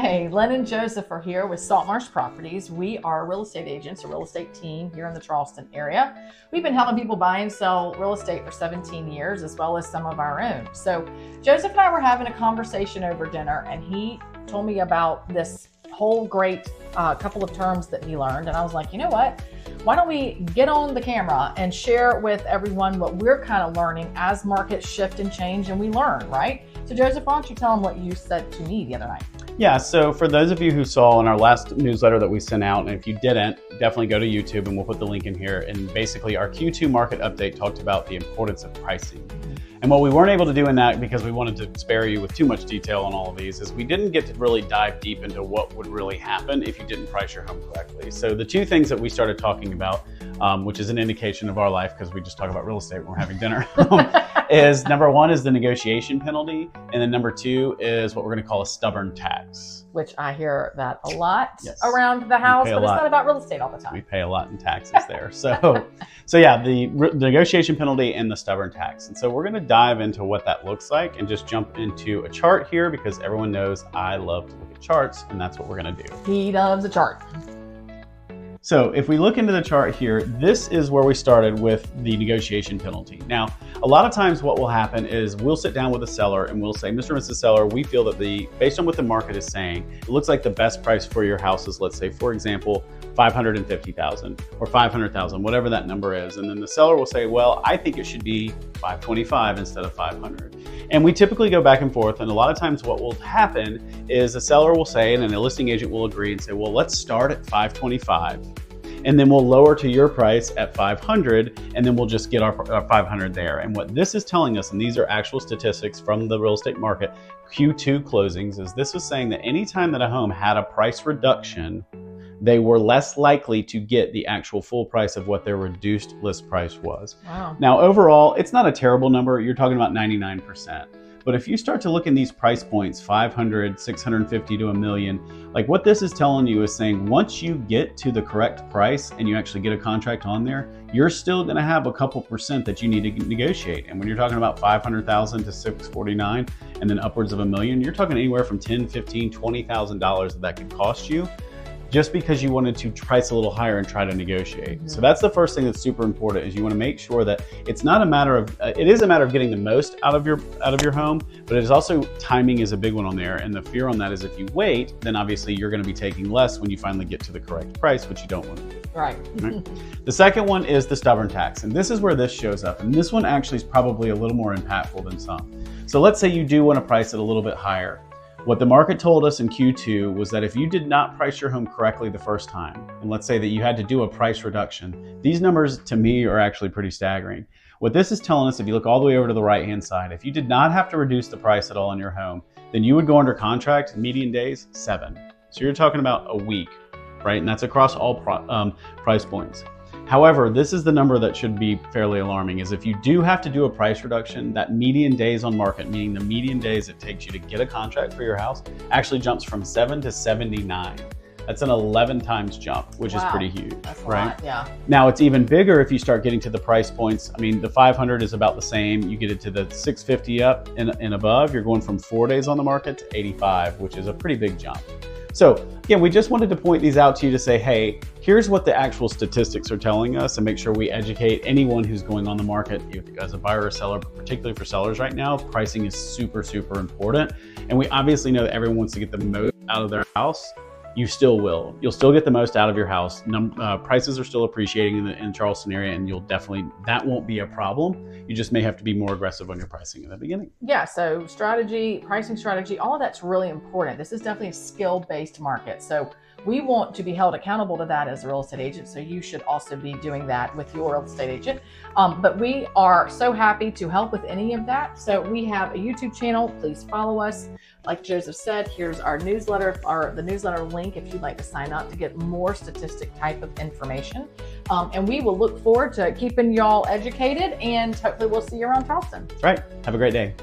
Hey, Len and Joseph are here with Saltmarsh Properties. We are real estate agents, a real estate team here in the Charleston area. We've been helping people buy and sell real estate for 17 years, as well as some of our own. So Joseph and I were having a conversation over dinner, and he told me about this whole great couple of terms that he learned. And I was like, you know what? Why don't we get on the camera and share with everyone what we're kind of learning as markets shift and change and we learn, right? So Joseph, why don't you tell them what you said to me the other night? Yeah, so for those of you who saw in our last newsletter that we sent out, and if you didn't, definitely go to YouTube and we'll put the link in here. And basically our Q2 market update talked about the importance of pricing. And what we weren't able to do in that, because we wanted to spare you with too much detail on all of these, is we didn't get to really dive deep into what would really happen if you didn't price your home correctly. So the two things that we started talking about, which is an indication of our life because we just talk about real estate when we're having dinner, is number one is the negotiation penalty. And then number two is what we're going to call a stubborn tax. Which I hear that a lot around the house, but it's not about real estate all the time. We pay a lot in taxes there. So yeah, the negotiation penalty and the stubborn tax. And so we're going to dive into what that looks like and just jump into a chart here because everyone knows I love to look at charts, and that's what we're going to do. He loves a chart. So if we look into the chart here, this is where we started with the negotiation penalty. Now, a lot of times what will happen is we'll sit down with a seller and we'll say, Mr. and Mrs. Seller, we feel that based on what the market is saying, it looks like the best price for your house is, let's say, for example, $550,000 or $500,000, whatever that number is. And then the seller will say, well, I think it should be $525 instead of $500. And we typically go back and forth. And a lot of times what will happen is a seller will say, and then a listing agent will agree and say, well, let's start at $525. And then we'll lower to your price at $500, and then we'll just get our $500 there. And what this is telling us, and these are actual statistics from the real estate market, Q2 closings, is this is saying that anytime that a home had a price reduction, they were less likely to get the actual full price of what their reduced list price was. Wow. Now, overall, it's not a terrible number. You're talking about 99%. But if you start to look in these price points, 500, 650 to $1 million, like what this is telling you is saying once you get to the correct price and you actually get a contract on there, you're still going to have a couple percent that you need to negotiate. And when you're talking about 500,000 to 649 and then upwards of $1 million, you're talking anywhere from $10, $15, $20,000 that could cost you, just because you wanted to price a little higher and try to negotiate. So that's the first thing that's super important, is you want to make sure that it's not a matter of, it is a matter of getting the most out of your home, but it is also, timing is a big one on there. And the fear on that is if you wait, then obviously you're going to be taking less when you finally get to the correct price, which you don't want to do. Right. The second one is the stubborn tax. And this is where this shows up. And this one actually is probably a little more impactful than some. So let's say you do want to price it a little bit higher. What the market told us in Q2 was that if you did not price your home correctly the first time, and let's say that you had to do a price reduction, these numbers to me are actually pretty staggering. What this is telling us, if you look all the way over to the right-hand side, if you did not have to reduce the price at all in your home, then you would go under contract, median days, 7. So you're talking about a week, right? And that's across all price points. However, this is the number that should be fairly alarming, is if you do have to do a price reduction, that median days on market, meaning the median days it takes you to get a contract for your house, actually jumps from 7 to 79. That's an 11 times jump, which is pretty huge. That's a right? lot, yeah. Now it's even bigger if you start getting to the price points. I mean, the 500 is about the same. You get it to the 650 up and above, you're going from 4 days on the market to 85, which is a pretty big jump. So again, we just wanted to point these out to you to say, hey, here's what the actual statistics are telling us, and make sure we educate anyone who's going on the market. As a buyer or seller, particularly for sellers right now, pricing is super, super important. And we obviously know that everyone wants to get the most out of their house. You still will. You'll still get the most out of your house. Prices are still appreciating in the Charleston area, and you'll definitely, that won't be a problem. You just may have to be more aggressive on your pricing in the beginning. Yeah, so strategy, pricing strategy, all of that's really important. This is definitely a skill-based market. So we want to be held accountable to that as a real estate agent. So you should also be doing that with your real estate agent. But we are so happy to help with any of that. So we have a YouTube channel. Please follow us. Like Joseph said, here's our newsletter, the newsletter link if you'd like to sign up to get more statistic type of information. And we will look forward to keeping y'all educated, and hopefully we'll see you around Charleston. That's right. Have a great day.